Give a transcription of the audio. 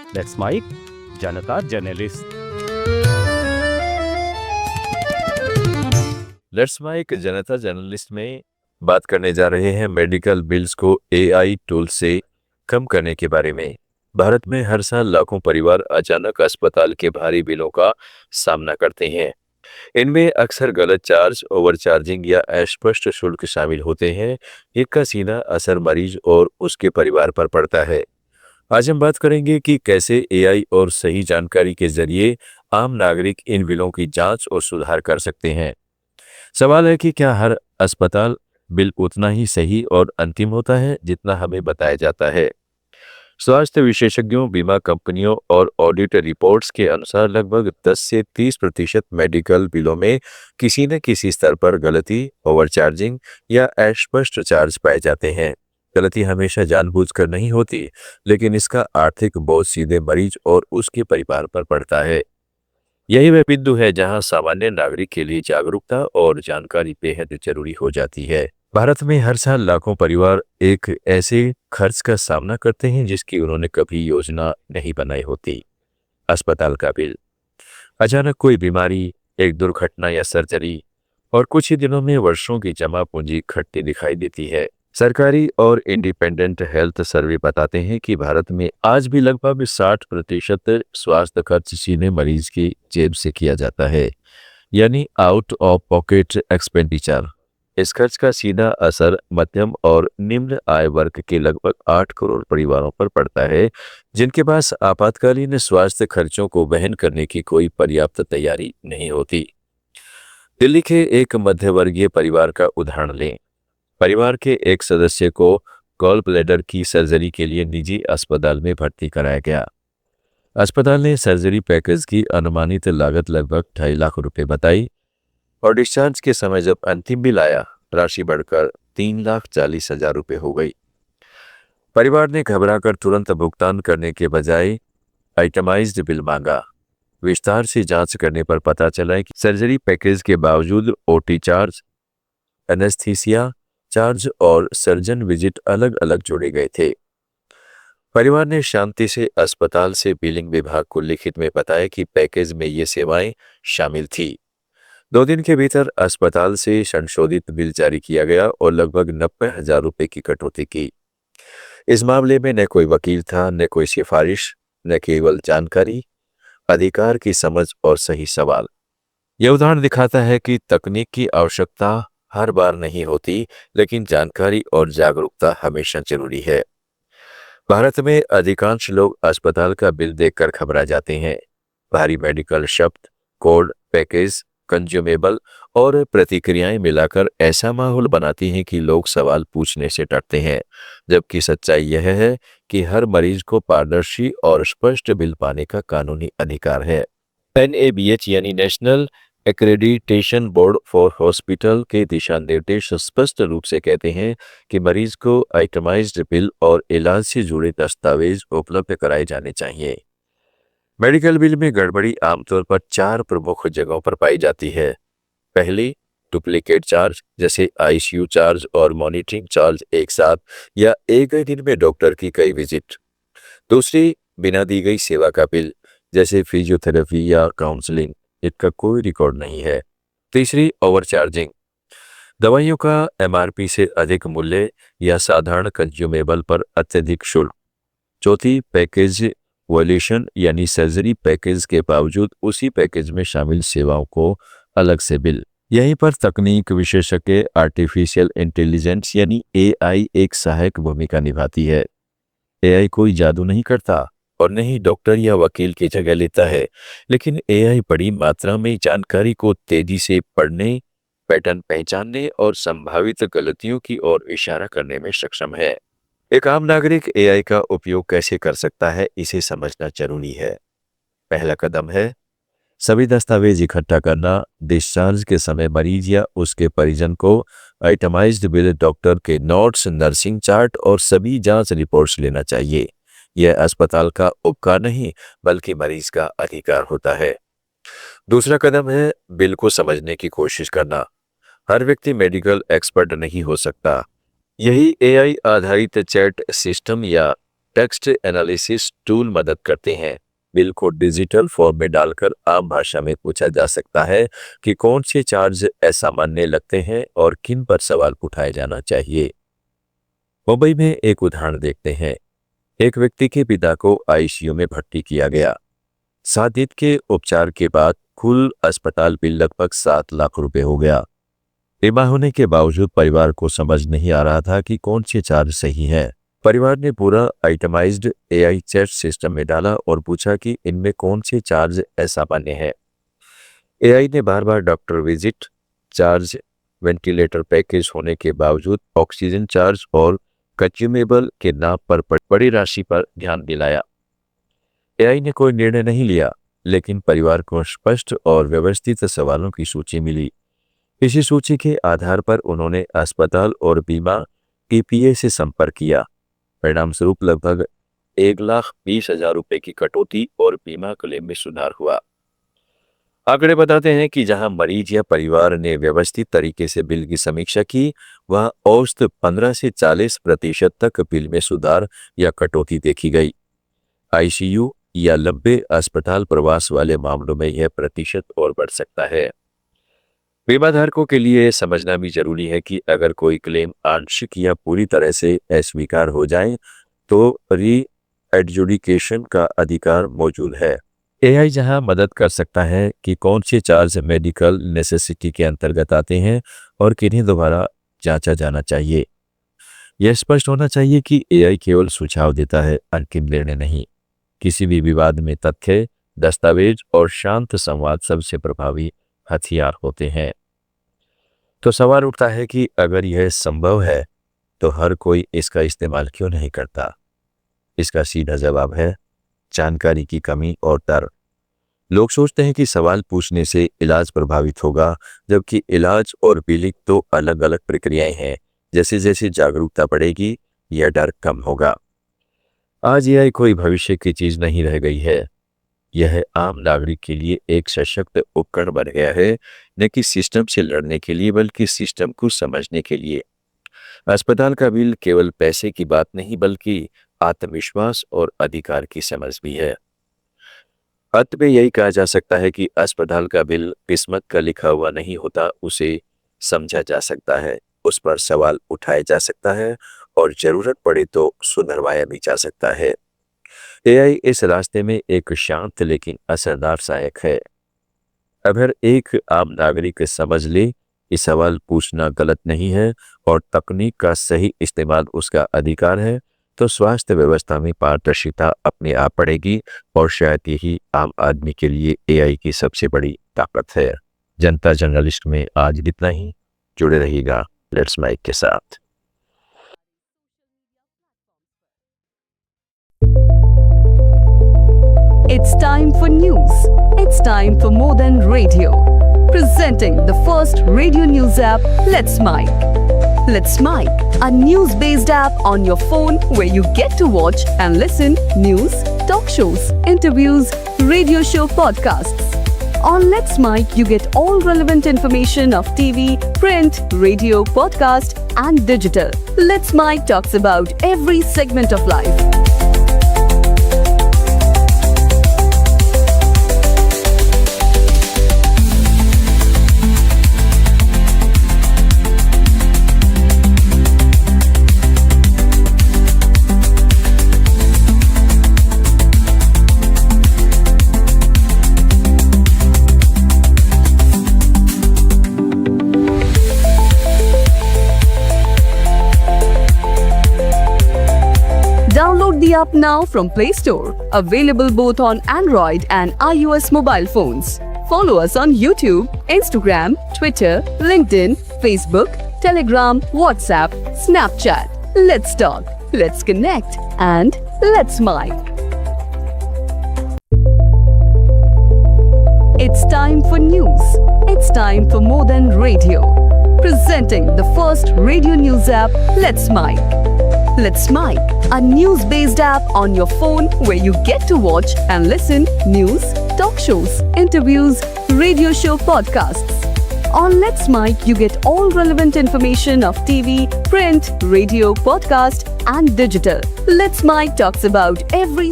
Let's mic Janata journalist. Let's mic Janata journalist में बात करने जा रहे हैं मेडिकल बिल्स को एआई टूल से कम करने के बारे में। भारत में हर साल लाखों परिवार अचानक अस्पताल के भारी बिलों का सामना करते हैं। इनमें अक्सर गलत चार्ज, ओवरचार्जिंग या अस्पष्ट शुल्क शामिल होते हैं। इसका सीधा असर मरीज और उसके परिवार पर पड़ता है। आज हम बात करेंगे कि कैसे एआई और सही जानकारी के जरिए आम नागरिक इन बिलों की जांच और सुधार कर सकते हैं। सवाल है कि क्या हर अस्पताल बिल उतना ही सही और अंतिम होता है जितना हमें बताया जाता है। स्वास्थ्य विशेषज्ञों, बीमा कंपनियों और ऑडिट रिपोर्ट्स के अनुसार लगभग 10 से 30% मेडिकल बिलों में किसी न किसी स्तर पर गलती, ओवरचार्जिंग या अस्पष्ट चार्ज पाए जाते हैं। गलती हमेशा जानबूझकर नहीं होती, लेकिन इसका आर्थिक बोझ सीधे मरीज और उसके परिवार पर पड़ता है। यही वह बिंदु है जहां सामान्य नागरिक के लिए जागरूकता और जानकारी बेहद जरूरी हो जाती है। भारत में हर साल लाखों परिवार एक ऐसे खर्च का सामना करते हैं जिसकी उन्होंने कभी योजना नहीं बनाई होती। अस्पताल का बिल। अचानक कोई बीमारी, एक दुर्घटना या सर्जरी, और कुछ ही दिनों में वर्षों की जमा पूंजी इकट्ठी दिखाई देती है। सरकारी और इंडिपेंडेंट हेल्थ सर्वे बताते हैं कि भारत में आज भी लगभग 60% स्वास्थ्य खर्च सीधे मरीज की जेब से किया जाता है, यानी आउट ऑफ पॉकेट एक्सपेंडिचर। इस खर्च का सीधा असर मध्यम और निम्न आय वर्ग के लगभग 8 करोड़ परिवारों पर पड़ता है, जिनके पास आपातकालीन स्वास्थ्य खर्चों को वहन करने की कोई पर्याप्त तैयारी नहीं होती। दिल्ली के एक मध्यवर्गीय परिवार का उदाहरण लें। परिवार के एक सदस्य को गॉल ब्लैडर की सर्जरी के लिए निजी अस्पताल में भर्ती कराया गया। अस्पताल ने सर्जरी पैकेज की अनुमानित लागत लगभग 2.5 लाख रुपए बताई, और डिस्चार्ज के समय जब अंतिम बिल आया, राशि बढ़कर 3,40,000 रुपए हो गई। परिवार ने घबराकर तुरंत भुगतान करने के बजाय आइटमाइज्ड बिल मांगा। विस्तार से जांच करने पर पता चला कि सर्जरी पैकेज के बावजूद ओटी चार्ज, एनेस्थीसिया चार्ज और सर्जन विजिट अलग अलग जोड़े गए थे। परिवार ने शांति से अस्पताल से बिलिंग विभाग को लिखित में बताया कि पैकेज में ये सेवाएं शामिल थी। 2 दिन के भीतर अस्पताल से संशोधित बिल जारी किया गया और लगभग 90,000 रुपए की कटौती की। इस मामले में न कोई वकील था, न कोई सिफारिश, न केवल जानकारी, अधिकार की समझ और सही सवाल। यह उदाहरण दिखाता है कि तकनीक की आवश्यकता हर बार नहीं होती, लेकिन जानकारी और जागरूकता हमेशा जरूरी है। भारत में अधिकांश लोग अस्पताल का बिल देखकर घबरा जाते हैं। भारी मेडिकल शब्द, कोड, पैकेज, कंज्यूमेबल और प्रतिक्रियाएं मिलाकर ऐसा माहौल बनाती हैं कि लोग सवाल पूछने से डरते हैं, जबकि सच्चाई यह है कि हर मरीज को पारदर्शी और स्पष्ट बिल पाने का कानूनी अधिकार है। एनएबीएच यानी national accreditation board for hospital के दिशा निर्देश स्पष्ट रूप से कहते हैं कि मरीज को आइटमाइज्ड बिल और इलाज से जुड़े दस्तावेज उपलब्ध कराए जाने चाहिए। मेडिकल बिल में गड़बड़ी आमतौर पर 4 प्रमुख जगहों पर पाई जाती है। पहली, डुप्लीकेट चार्ज, जैसे आईसीयू चार्ज और मॉनिटरिंग चार्ज एक साथ या एक ही दिन में डॉक्टर की कई विजिट। दूसरी, बिना दी गई सेवा का बिल, जैसे फिजियोथेरेपी या काउंसलिंग, इसका कोई रिकॉर्ड नहीं है। तीसरी, ओवरचार्जिंग, दवाइयों का एमआरपी से अधिक मूल्य या साधारण कंज्यूमेबल पर अत्यधिक शुल्क। चौथी, पैकेज वॉल्यूशन, यानी सर्जरी पैकेज के बावजूद उसी पैकेज में शामिल सेवाओं को अलग से बिल। यहीं पर तकनीक विशेषज्ञ आर्टिफिशियल इंटेलिजेंस यानी एआई एक सहायक भूमिका निभाती है। एआई कोई जादू नहीं करता और न ही डॉक्टर या वकील की जगह लेता है, लेकिन एआई बड़ी मात्रा में जानकारी को तेजी से पढ़ने, पैटर्न पहचानने और संभावित गलतियों की ओर इशारा करने में सक्षम है। एक आम नागरिक एआई का उपयोग कैसे कर सकता है, इसे समझना जरूरी है। पहला कदम है सभी दस्तावेज इकट्ठा करना। डिस्चार्ज के समय मरीज या उसके परिजन को आइटमाइज्ड बिल, डॉक्टर के नोट्स, नर्सिंग चार्ट और सभी जांच रिपोर्ट्स लेना चाहिए। यह अस्पताल का उपकार नहीं, बल्कि मरीज का अधिकार होता है। दूसरा कदम है बिल को समझने की कोशिश करना। हर व्यक्ति मेडिकल एक्सपर्ट नहीं हो सकता। यही एआई आधारित चैट सिस्टम या टेक्स्ट एनालिसिस टूल मदद करते हैं। बिल को डिजिटल फॉर्म में डालकर आम भाषा में पूछा जा सकता है कि कौन से चार्ज असामान्य लगते हैं और किन पर सवाल उठाया जाना चाहिए। मुंबई में एक उदाहरण देखते हैं। एक व्यक्ति के पिता को आईसीयू में भर्ती किया गया। 7 दिन के उपचार के बाद कुल अस्पताल बिल लगभग 7 लाख रुपए हो गया। बीमा होने के बावजूद परिवार को समझ नहीं आ रहा था कि कौन से चार्ज सही है। परिवार ने पूरा आइटमाइज्ड एआई चैट सिस्टम में डाला और पूछा कि इनमें कौन से चार्ज असामान्य है। एआई ने बार बार doctor visit charge, ventilator package होने के बावजूद ऑक्सीजन चार्ज और कंज्यूमेबल के नाम पर बड़ी राशि पर ध्यान दिलाया। एआई ने कोई निर्णय नहीं लिया, लेकिन परिवार को स्पष्ट और व्यवस्थित सवालों की सूची मिली। इसी सूची के आधार पर उन्होंने अस्पताल और बीमा ईपीए से संपर्क किया। परिणाम स्वरूप लगभग 1,20,000 रुपए की कटौती और बीमा क्लेम में सुधार हुआ। आंकड़े बताते हैं कि जहां मरीज या परिवार ने व्यवस्थित तरीके से बिल की समीक्षा की, वहां औसत 15 से 40% तक बिल में सुधार या कटौती देखी गई। आईसीयू या लंबे अस्पताल प्रवास वाले मामलों में यह प्रतिशत और बढ़ सकता है। बीमा धारकों के लिए यह समझना भी जरूरी है कि अगर कोई क्लेम आंशिक या पूरी तरह से अस्वीकार हो जाए तो री एडजुडिकेशन का अधिकार मौजूद है। एआई जहां मदद कर सकता है कि कौन से चार्ज मेडिकल नेसेसिटी के अंतर्गत आते हैं और किन्हें दोबारा जांचा जाना चाहिए। यह स्पष्ट होना चाहिए कि एआई केवल सुझाव देता है, अंतिम निर्णय नहीं। किसी भी विवाद में तथ्य, दस्तावेज और शांत संवाद सबसे प्रभावी हथियार होते हैं। तो सवाल उठता है कि अगर यह संभव है तो हर कोई इसका इस्तेमाल क्यों नहीं करता? इसका सीधा जवाब है जानकारी की कमी और डर। लोग सोचते हैं कि सवाल पूछने से इलाज प्रभावित होगा, जबकि इलाज और बिलिंग तो अलग अलग प्रक्रियाएं हैं। जैसे जैसे जागरूकता बढ़ेगी, यह डर कम होगा। आज यह कोई भविष्य की चीज नहीं रह गई है। यह आम नागरिक के लिए एक सशक्त उपकरण बन गया है, न कि सिस्टम से लड़ने के लिए बल्कि सिस्टम को समझने के लिए। अस्पताल का बिल केवल पैसे की बात नहीं बल्कि आत्मविश्वास और अधिकार की समझ भी है। अंत में यही कहा जा सकता है कि अस्पताल का बिल किस्मत का लिखा हुआ नहीं होता, उसे समझा जा सकता है, उस पर सवाल उठाया जा सकता है और जरूरत पड़े तो सुधरवाया भी जा सकता है। एआई इस रास्ते में एक शांत लेकिन असरदार सहायक है। अगर एक आम नागरिक समझ ले कि सवाल पूछना गलत नहीं है और तकनीक का सही इस्तेमाल उसका अधिकार है, तो स्वास्थ्य व्यवस्था में पारदर्शिता अपने आप बढ़ेगी और शायद यही आम आदमी के लिए एआई की सबसे बड़ी ताकत है। जनता जर्नलिस्ट में आज इतना ही। जुड़े रहिएगा लेट्स माइक के साथ। It's time for news. It's time for more than radio. Presenting the first radio news app, Let's Mic. Let's Mic, a news-based app on your phone where you get to watch and listen news, talk shows, interviews, radio show podcasts. On Let's Mic, you get all relevant information of TV, print, radio, podcast, and digital. Let's Mic talks about every segment of life. Download the app now from Play Store. Available both on Android and iOS mobile phones. Follow us on YouTube, Instagram, Twitter, LinkedIn, Facebook, Telegram, WhatsApp, Snapchat. Let's talk, let's connect, and let's mic. It's time for news. It's time for more than radio. Presenting the first radio news app, Let's Mic. Let's Mic, a news-based app on your phone where you get to watch and listen news, talk shows, interviews, radio show podcasts. On Let's Mic, you get all relevant information of TV, print, radio, podcast, and digital. Let's Mic talks about every